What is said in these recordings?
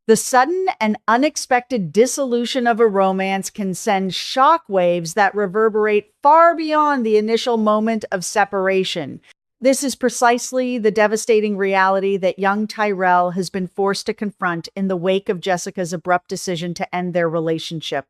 The sudden and unexpected dissolution of a romance can send shockwaves that reverberate far beyond the initial moment of separation. This is precisely the devastating reality that young Tyrell has been forced to confront in the wake of Jessica's abrupt decision to end their relationship.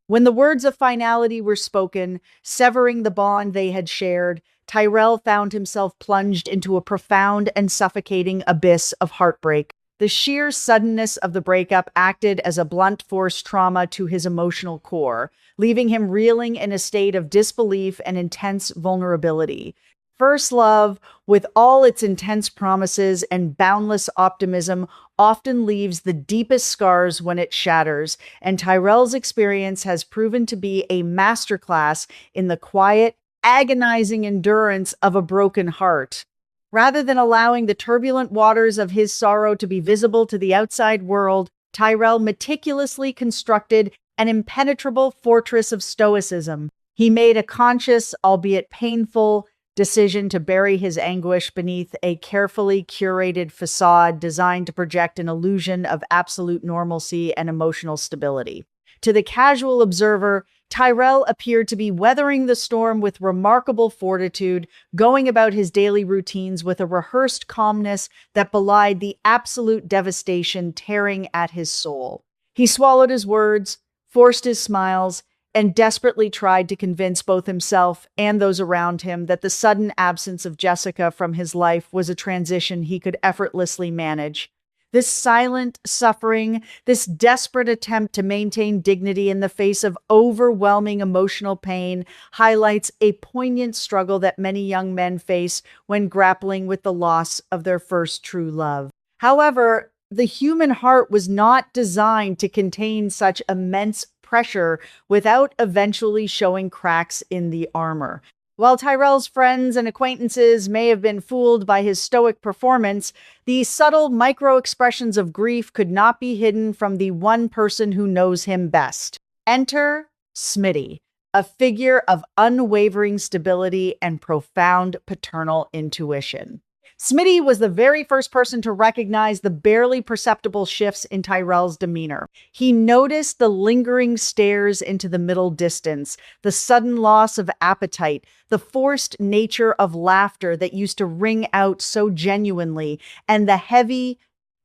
When the words of finality were spoken, severing the bond they had shared, Tyrell found himself plunged into a profound and suffocating abyss of heartbreak. The sheer suddenness of the breakup acted as a blunt force trauma to his emotional core, leaving him reeling in a state of disbelief and intense vulnerability. First love, with all its intense promises and boundless optimism, often leaves the deepest scars when it shatters, and Tyrell's experience has proven to be a masterclass in the quiet, agonizing endurance of a broken heart. Rather than allowing the turbulent waters of his sorrow to be visible to the outside world, Tyrell meticulously constructed an impenetrable fortress of stoicism. He made a conscious, albeit painful, decision to bury his anguish beneath a carefully curated facade designed to project an illusion of absolute normalcy and emotional stability. To the casual observer, Tyrell appeared to be weathering the storm with remarkable fortitude, going about his daily routines with a rehearsed calmness that belied the absolute devastation tearing at his soul. He swallowed his words, forced his smiles, and desperately tried to convince both himself and those around him that the sudden absence of Jessica from his life was a transition he could effortlessly manage. This silent suffering, this desperate attempt to maintain dignity in the face of overwhelming emotional pain, highlights a poignant struggle that many young men face when grappling with the loss of their first true love. However, the human heart was not designed to contain such immense pressure without eventually showing cracks in the armor. While Tyrell's friends and acquaintances may have been fooled by his stoic performance, these subtle micro-expressions of grief could not be hidden from the one person who knows him best. Enter Smitty, a figure of unwavering stability and profound paternal intuition. Smitty was the very first person to recognize the barely perceptible shifts in Tyrell's demeanor. He noticed the lingering stares into the middle distance, the sudden loss of appetite, the forced nature of laughter that used to ring out so genuinely, and the heavy,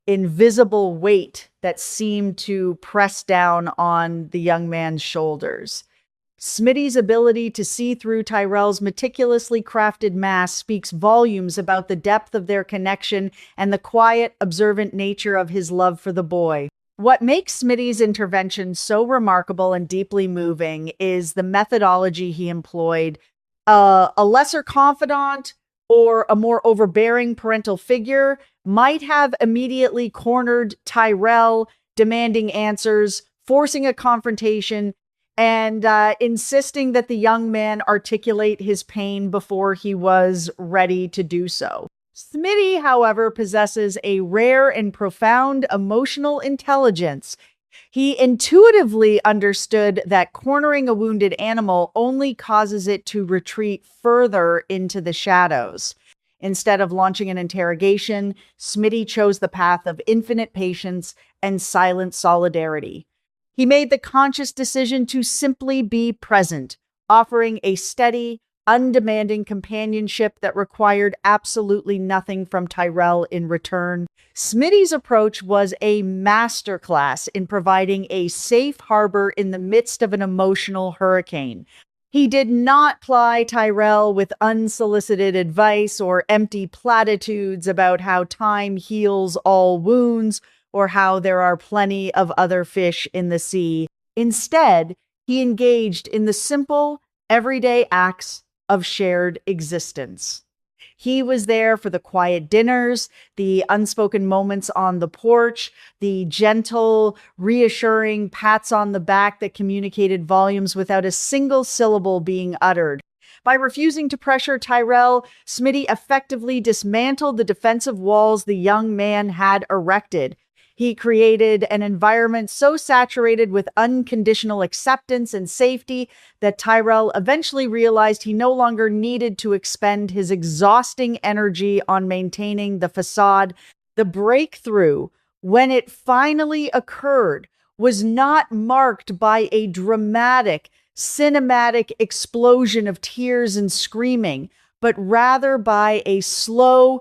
invisible weight that seemed to press down on the young man's shoulders. Smitty's ability to see through Tyrell's meticulously crafted mask speaks volumes about the depth of their connection and the quiet, observant nature of his love for the boy. What makes Smitty's intervention so remarkable and deeply moving is the methodology he employed. A lesser confidant or a more overbearing parental figure might have immediately cornered Tyrell, demanding answers, forcing a confrontation, and insisting that the young man articulate his pain before he was ready to do so. Smitty, however, possesses a rare and profound emotional intelligence. He intuitively understood that cornering a wounded animal only causes it to retreat further into the shadows. Instead of launching an interrogation, Smitty chose the path of infinite patience and silent solidarity. He made the conscious decision to simply be present, offering a steady, undemanding companionship that required absolutely nothing from Tyrell in return. Smitty's approach was a masterclass in providing a safe harbor in the midst of an emotional hurricane. He did not ply Tyrell with unsolicited advice or empty platitudes about how time heals all wounds, or how there are plenty of other fish in the sea. Instead, he engaged in the simple, everyday acts of shared existence. He was there for the quiet dinners, the unspoken moments on the porch, the gentle, reassuring pats on the back that communicated volumes without a single syllable being uttered. By refusing to pressure Tyrell, Smitty effectively dismantled the defensive walls the young man had erected. He created an environment so saturated with unconditional acceptance and safety that Tyrell eventually realized he no longer needed to expend his exhausting energy on maintaining the facade. The breakthrough when it finally occurred, was not marked by a dramatic, cinematic explosion of tears and screaming, but rather by a slow,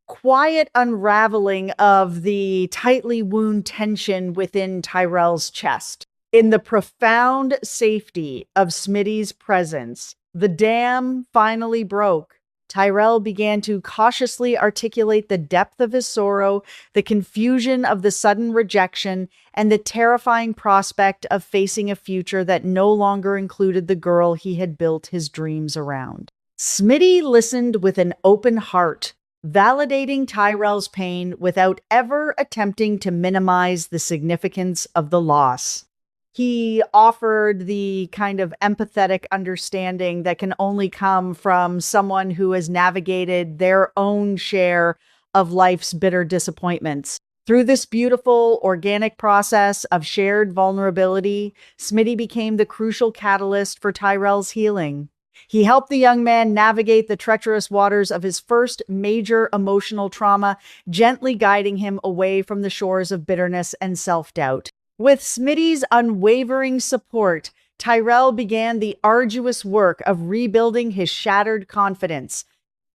quiet unraveling of the tightly wound tension within Tyrel's chest. In the profound safety of Smitty's presence, the dam finally broke. Tyrel began to cautiously articulate the depth of his sorrow, the confusion of the sudden rejection, and the terrifying prospect of facing a future that no longer included the girl he had built his dreams around. Smitty listened with an open heart, validating Tyrel's pain without ever attempting to minimize the significance of the loss. He offered the kind of empathetic understanding that can only come from someone who has navigated their own share of life's bitter disappointments. Through this beautiful, organic process of shared vulnerability, Smitty became the crucial catalyst for Tyrel's healing. He helped the young man navigate the treacherous waters of his first major emotional trauma, gently guiding him away from the shores of bitterness and self-doubt. With Smitty's unwavering support, Tyrel began the arduous work of rebuilding his shattered confidence.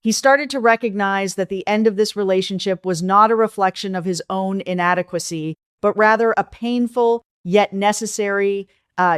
He started to recognize that the end of this relationship was not a reflection of his own inadequacy, but rather a painful yet necessary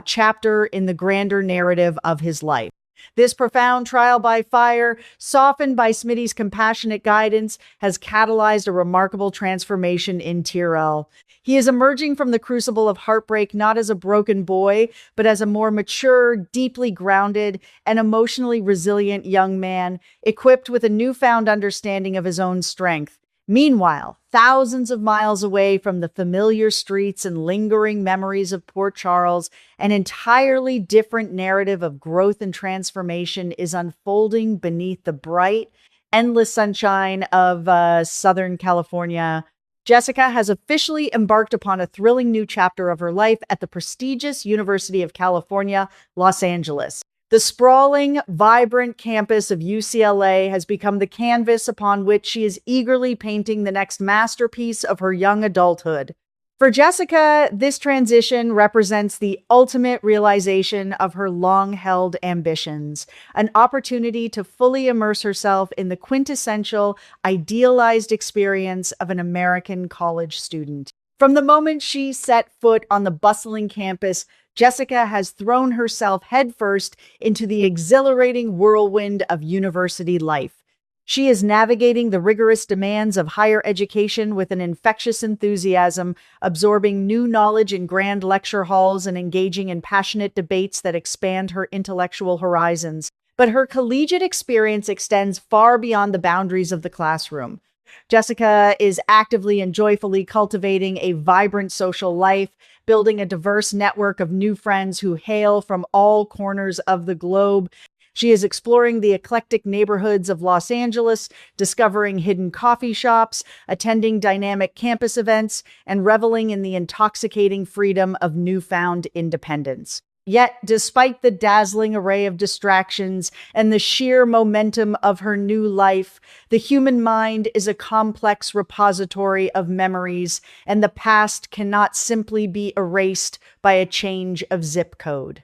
chapter in the grander narrative of his life. This profound trial by fire, softened by Smitty's compassionate guidance, has catalyzed a remarkable transformation in Tyrel. He is emerging from the crucible of heartbreak not as a broken boy, but as a more mature, deeply grounded, and emotionally resilient young man, equipped with a newfound understanding of his own strength. Meanwhile, thousands of miles away from the familiar streets and lingering memories of Port Charles, an entirely different narrative of growth and transformation is unfolding beneath the bright, endless sunshine of Southern California. Jessica has officially embarked upon a thrilling new chapter of her life at the prestigious University of California, Los Angeles. The sprawling, vibrant campus of UCLA has become the canvas upon which she is eagerly painting the next masterpiece of her young adulthood. For Jessica, this transition represents the ultimate realization of her long-held ambitions, an opportunity to fully immerse herself in the quintessential, idealized experience of an American college student. From the moment she set foot on the bustling campus, Jessica has thrown herself headfirst into the exhilarating whirlwind of university life. She is navigating the rigorous demands of higher education with an infectious enthusiasm, absorbing new knowledge in grand lecture halls and engaging in passionate debates that expand her intellectual horizons. But her collegiate experience extends far beyond the boundaries of the classroom. Jessica is actively and joyfully cultivating a vibrant social life, building a diverse network of new friends who hail from all corners of the globe. She is exploring the eclectic neighborhoods of Los Angeles, discovering hidden coffee shops, attending dynamic campus events, and reveling in the intoxicating freedom of newfound independence. Yet, despite the dazzling array of distractions and the sheer momentum of her new life, the human mind is a complex repository of memories, and the past cannot simply be erased by a change of zip code.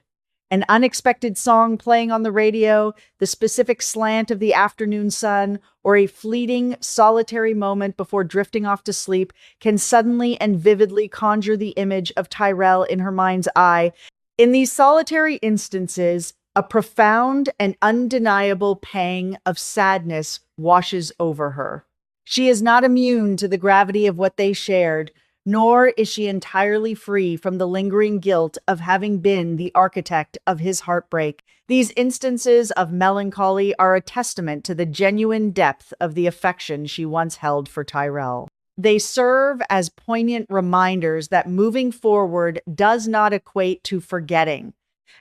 An unexpected song playing on the radio, the specific slant of the afternoon sun, or a fleeting, solitary moment before drifting off to sleep can suddenly and vividly conjure the image of Tyrel in her mind's eye. In these solitary instances, a profound and undeniable pang of sadness washes over her. She is not immune to the gravity of what they shared, nor is she entirely free from the lingering guilt of having been the architect of his heartbreak. These instances of melancholy are a testament to the genuine depth of the affection she once held for Tyrel. They serve as poignant reminders that moving forward does not equate to forgetting.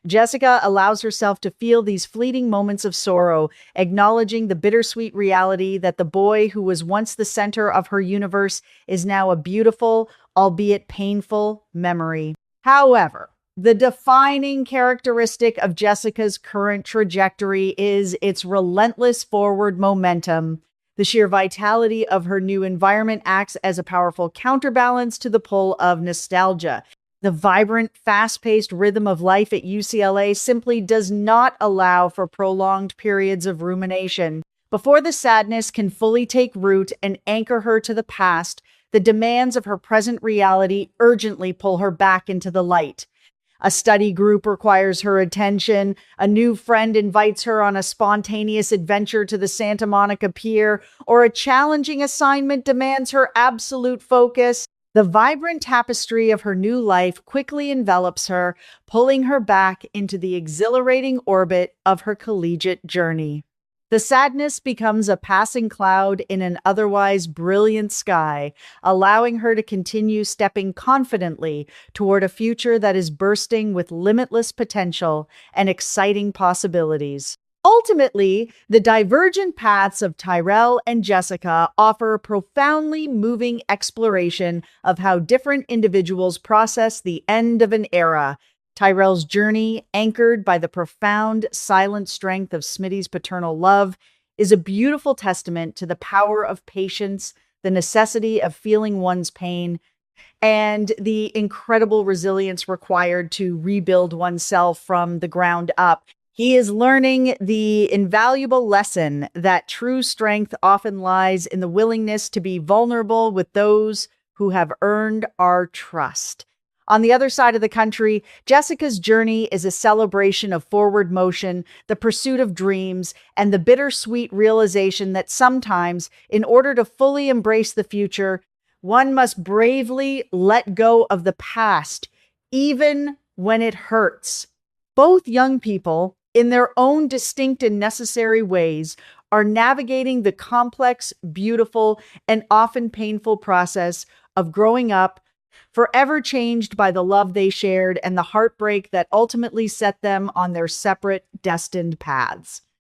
Jessica allows herself to feel these fleeting moments of sorrow, acknowledging the bittersweet reality that the boy who was once the center of her universe is now a beautiful, albeit painful, memory. However, the defining characteristic of Jessica's current trajectory is its relentless forward momentum. The sheer vitality of her new environment acts as a powerful counterbalance to the pull of nostalgia. The vibrant, fast paced rhythm of life at UCLA simply does not allow for prolonged periods of rumination. Before the sadness can fully take root and anchor her to the past, the demands of her present reality urgently pull her back into the light. A study group requires her attention. A new friend invites her on a spontaneous adventure to the Santa Monica Pier, or a challenging assignment demands her absolute focus. The vibrant tapestry of her new life quickly envelops her, pulling her back into the exhilarating orbit of her collegiate journey. The sadness becomes a passing cloud in an otherwise brilliant sky, allowing her to continue stepping confidently toward a future that is bursting with limitless potential and exciting possibilities. Ultimately, the divergent paths of Tyrel and Jessica offer a profoundly moving exploration of how different individuals process the end of an era. Tyrell's journey, anchored by the profound, silent strength of Smitty's paternal love, is a beautiful testament to the power of patience, the necessity of feeling one's pain, and the incredible resilience required to rebuild oneself from the ground up. He is learning the invaluable lesson that true strength often lies in the willingness to be vulnerable with those who have earned our trust. On the other side of the country, Jessica's journey is a celebration of forward motion, the pursuit of dreams, and the bittersweet realization that sometimes, in order to fully embrace the future, one must bravely let go of the past, even when it hurts. Both young people, in their own distinct and necessary ways, are navigating the complex, beautiful, and often painful process of growing up, forever changed by the love they shared and the heartbreak that ultimately set them on their separate, destined paths.